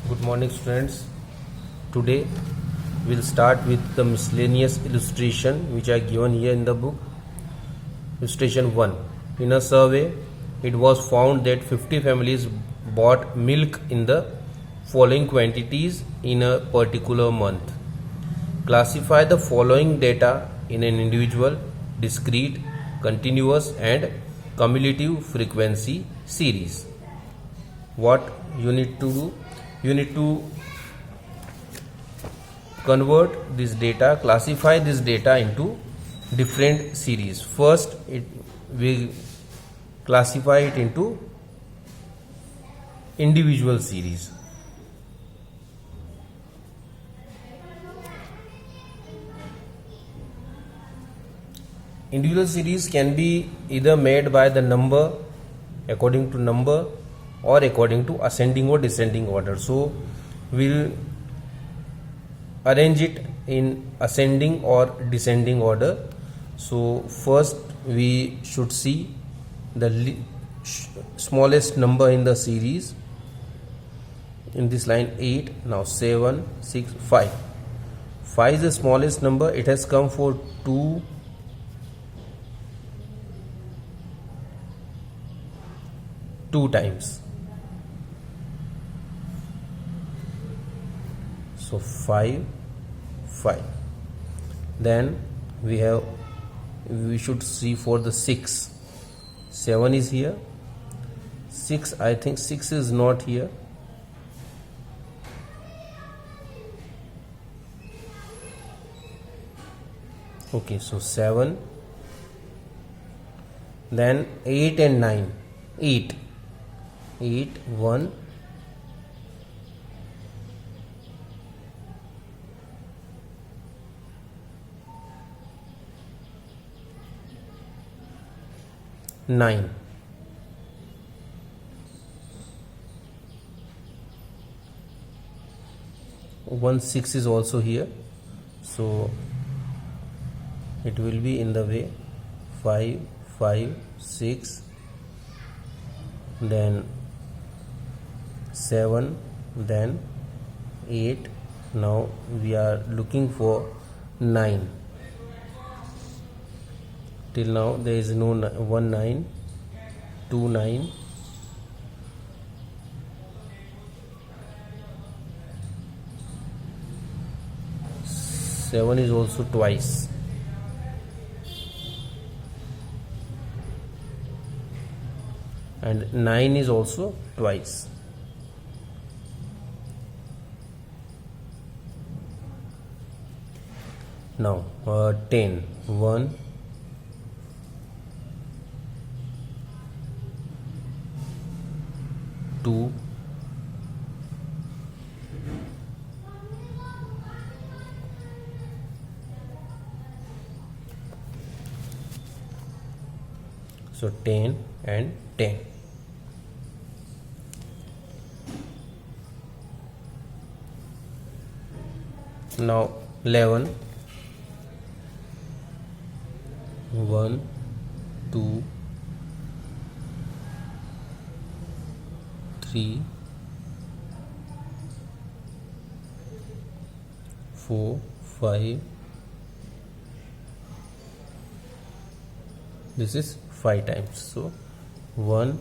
Good morning, students. Today we'll start with the miscellaneous illustration which are given here in the book. Illustration 1. In a survey, it was found that 50 families bought milk in the following quantities in a particular month. Classify the following data in an individual, discrete, continuous, and cumulative frequency series. What you need to do? You need to convert this data, classify this data into different series. First, we classify it into individual series. Individual series can be either made by the number, according to number, or according to ascending or descending order. So we'll arrange it in ascending or descending order. So first we should see the smallest number in the series. In this line 8, now 7, 6, 5. 5 is the smallest number. It has come for 2 times. So 5, 5. Then we should see for the 6. 7 is here. 6, I think 6 is not here. Okay, so 7. Then 8 and 9. 8, 1. 9. 1, 6 is also here, so it will be in the way 5, 5, 6, then 7, then 8. Now we are looking for 9. Till now there is no 1 9, 2 9, 7 is also twice. And 9 is also twice. Now 10. 1, 2, 10 and 10. Now 11. 1, 2, 3, 4, 5. This is 5 times. So 1,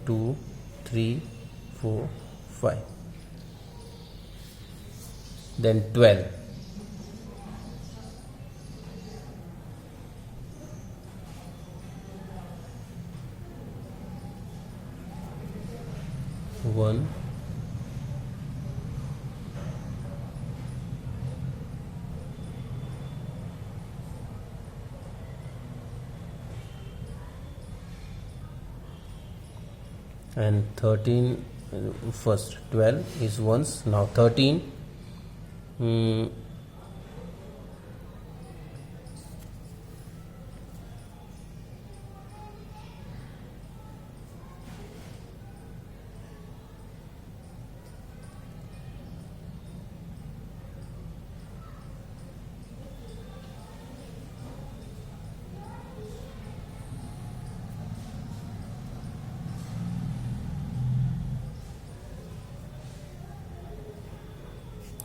2, 3, 4, 5. Then 12. 1, 13. First 12 is once. Now 13.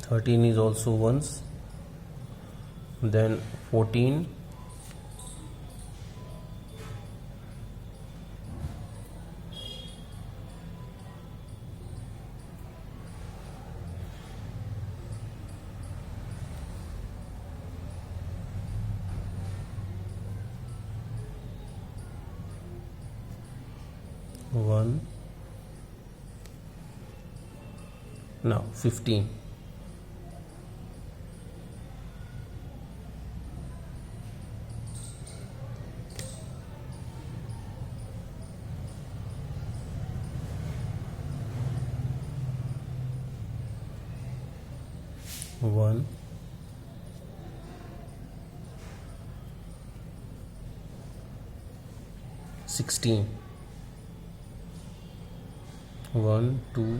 13 is also ones. Then 14, 1. Now 15. 1. 16. 1, 2,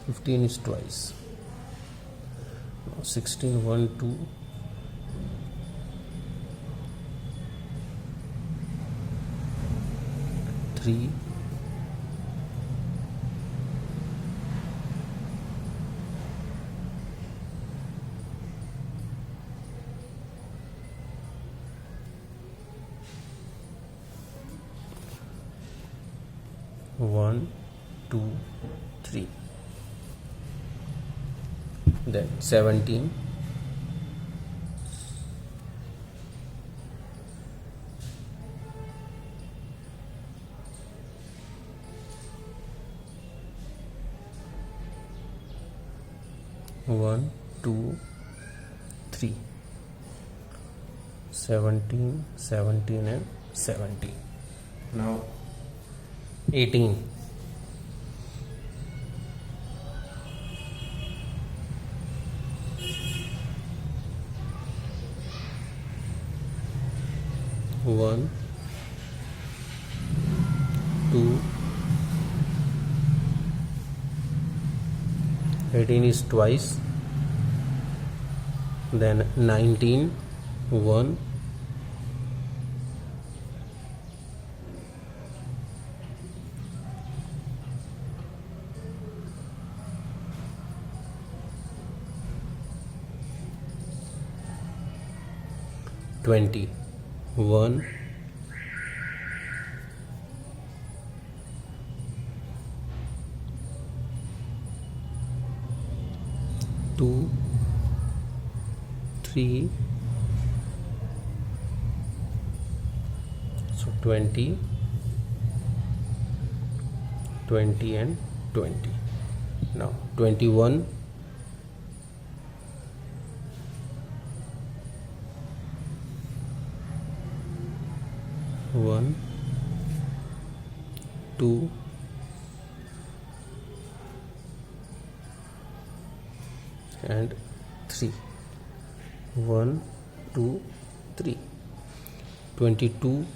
15 is twice. Now 16, 1, 2, 3, 1, 2, 3. Then 17. 1, 2, 3. 17, 17 and 17. Now 18. 1, 2, 18 is twice. Then 19, 1, 20. 1, 2, 3. So 20, 20 and 20. Now 21. 1, 2, and 3. 1, 2, 3. 22.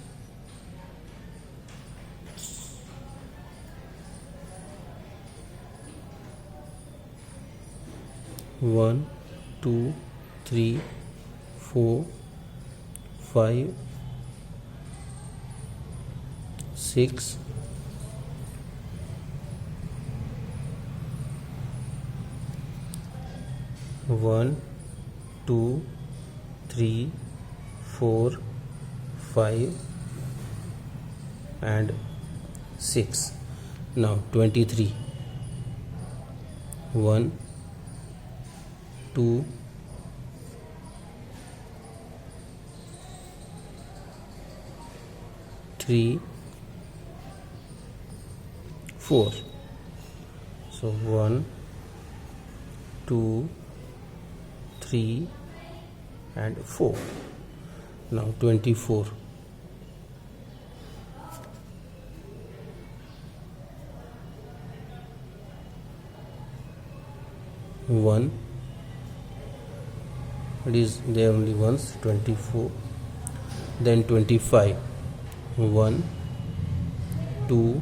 1, 2, 3, 4, 5, 6, 1, 2, 3, 4, 5 and 6. Now 23. 1, 2, 3, 4. So 1, 2, 3 and 4. Now 24. 1. It is there only once. 24. Then 25. 1, 2, 3,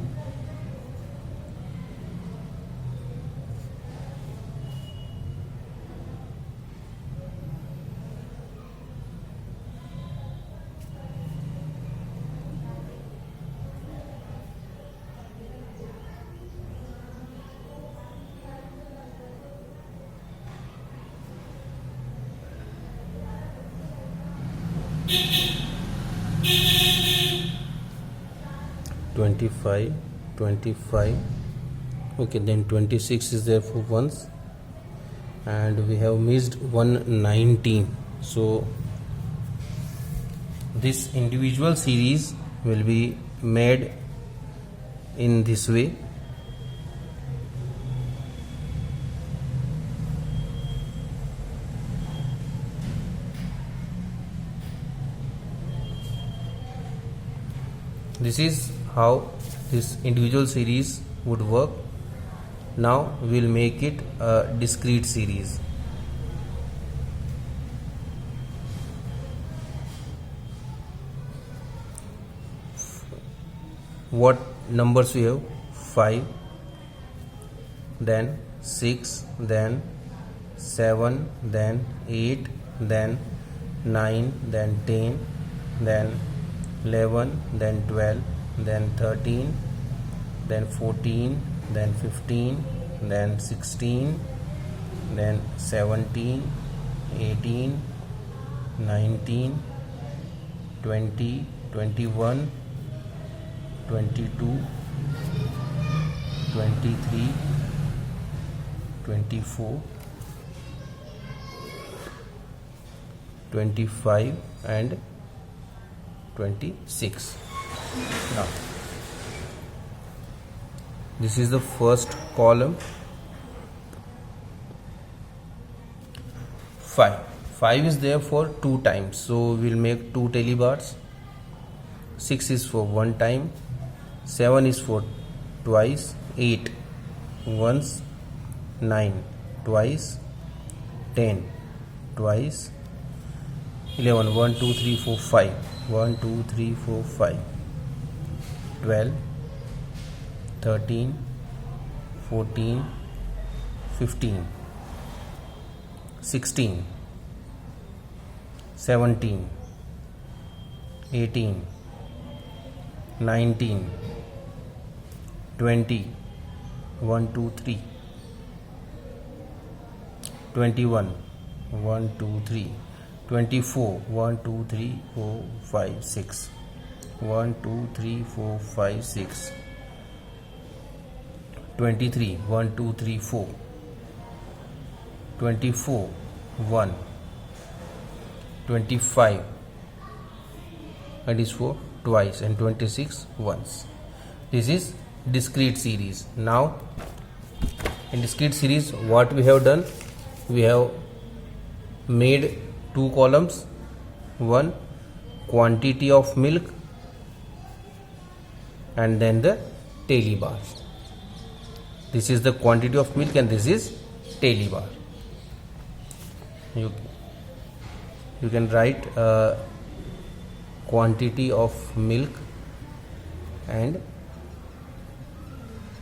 25, 25. Okay, then 26 is there for once, and we have missed 119. So this individual series will be made in this way. This is how this individual series would work. Now we will make it a discrete series. What numbers we have? 5, then 6, then 7, then 8, then 9, then 10, then 11, then 12, then 13, then 14, then 15, then 16, then 17, 18, 19, 20, 21, 22, 23, 24, 25 and 26. Now this is the first column. 5 is there for 2 times, so we'll make 2 tally bars. 6 is for 1 time, 7 is for twice, 8 once, 9 twice, 10 twice, 11 1 2 3 4 5 1 2 3 4 5, 12, 13, 14, 15, 16, 17, 18, 19, 20, 1 2 3, 21, 1 2 3, 24, 1 2 3 4 5 6, 1 2 3 4 5 6, 23, 1 2 3 4, 24, 1, 25, that is for twice, and 26 once. This is discrete series. Now in discrete series, what we have done, we have made 2 columns. One, quantity of milk, and then the tally bar. This is the quantity of milk and this is tally bar. You can write quantity of milk and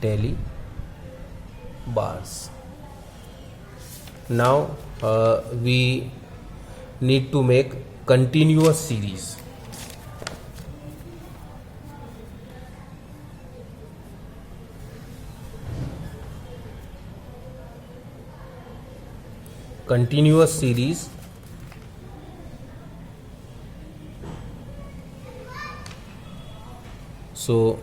tally bars. Now we need to make continuous series. Continuous series. So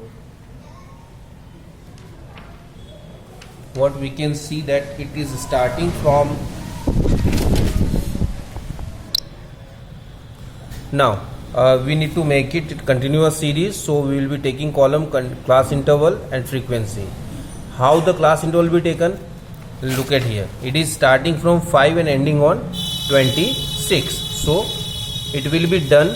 what we can see that it is starting from now. We need to make it continuous series, so we will be taking column class interval and frequency. How the class interval will be taken? Look at here. It is starting from 5 and ending on 26. So it will be done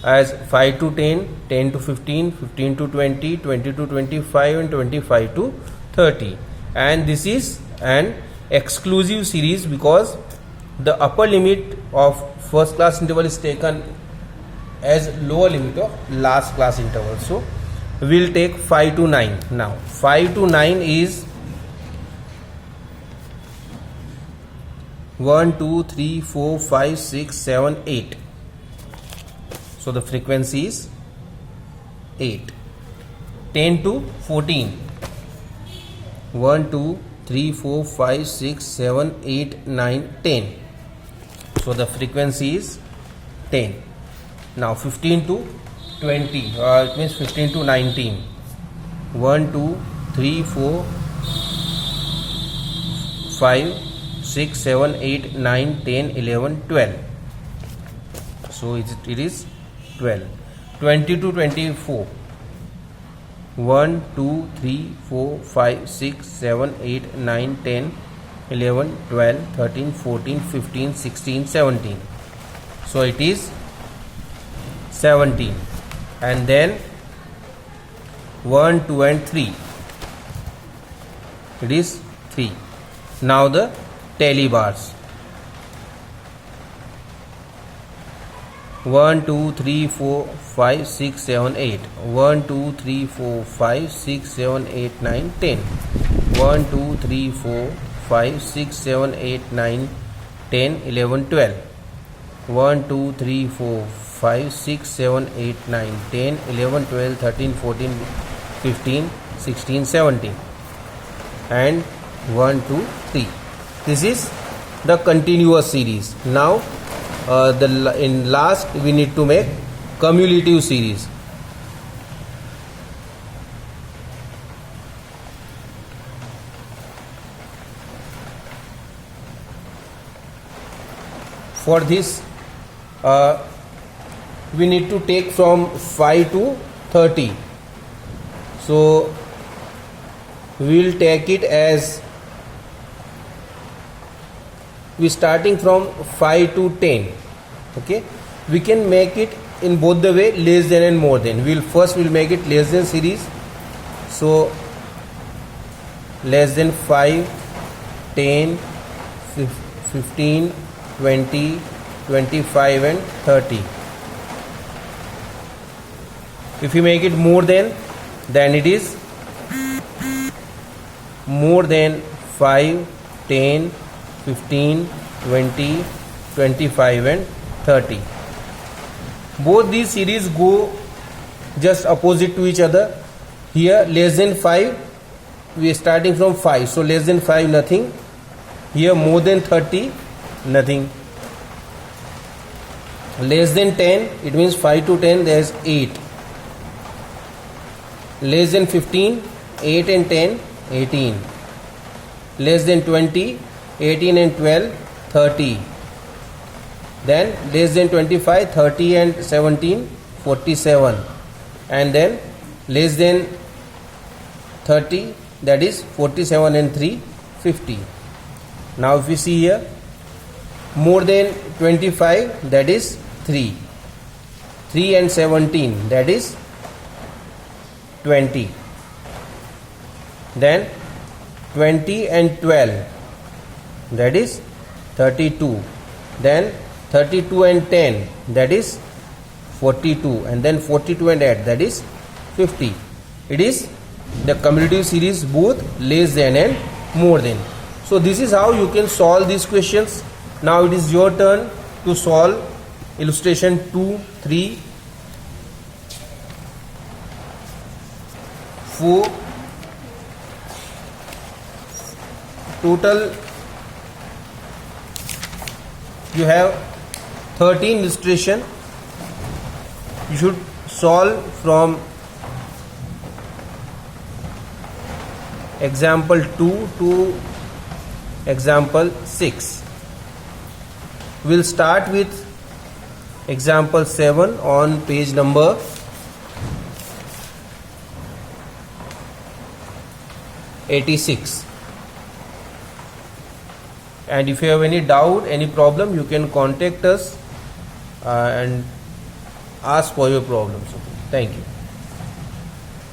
as 5 to 10, 10 to 15, 15 to 20, 20 to 25 and 25 to 30. And this is an exclusive series because the upper limit of first class interval is taken as lower limit of last class interval. So we will take 5 to 9. Now 5 to 9 is 1, 2, 3, 4, 5, 6, 7, 8. So the frequency is 8. 10 to 14. 1, 2, 3, 4, 5, 6, 7, 8, 9, 10. So the frequency is 10. Now 15 to 20, it means 15 to 19. 1 2 3 4 5 6 7 8 9 10 11 12. So it is 12. 20 to 24. 1 2 3 4 5 6 7 8 9 10 11 12 13 14 15 16 17. So it is 17. And then 1 2 and 3, it is 3. Now the tally bars. 1 2 3 4 5 6 7 8. 1 2 3 4 5 6 7 8 9 10. 1 2 3 4 5 6 7 8 9 10 11 12. 1 2 3 4 5 6 7 8 9 10 11 12 13 14 15 16 17. And 1 2 3. This is the continuous series. Now in last we need to make cumulative series. For this we need to take from 5 to 30. So we will take it as we starting from 5 to 10. Okay, we can make it in both the way, less than and more than. We'll make it less than series. So less than 5, 10, 15, 20, 25 and 30. If you make it more than, then it is more than 5, 10, 15, 20, 25 and 30. Both these series go just opposite to each other. Here less than 5, we are starting from 5, so less than 5 nothing. Here more than 30, nothing. Less than 10, it means 5 to 10 there is 8. Less than 15, 8 and 10, 18. Less than 20, 18 and 12, 30. Then less than 25, 30 and 17, 47. And then less than 30, that is 47 and 3, 50. Now if we see here, more than 25, that is 3. 3 and 17, that is 20. Then 20 and 12, that is 32. Then 32 and 10, that is 42. And then 42 and 8, that is 50. It is the cumulative series both less than and more than. So this is how you can solve these questions. Now it is your turn to solve illustration 2, 3, 4. Total you have 13 illustration. You should solve from example 2 to example 6. We'll start with example 7 on page number 86. And if you have any doubt, any problem, you can contact us and ask for your problems. Thank you.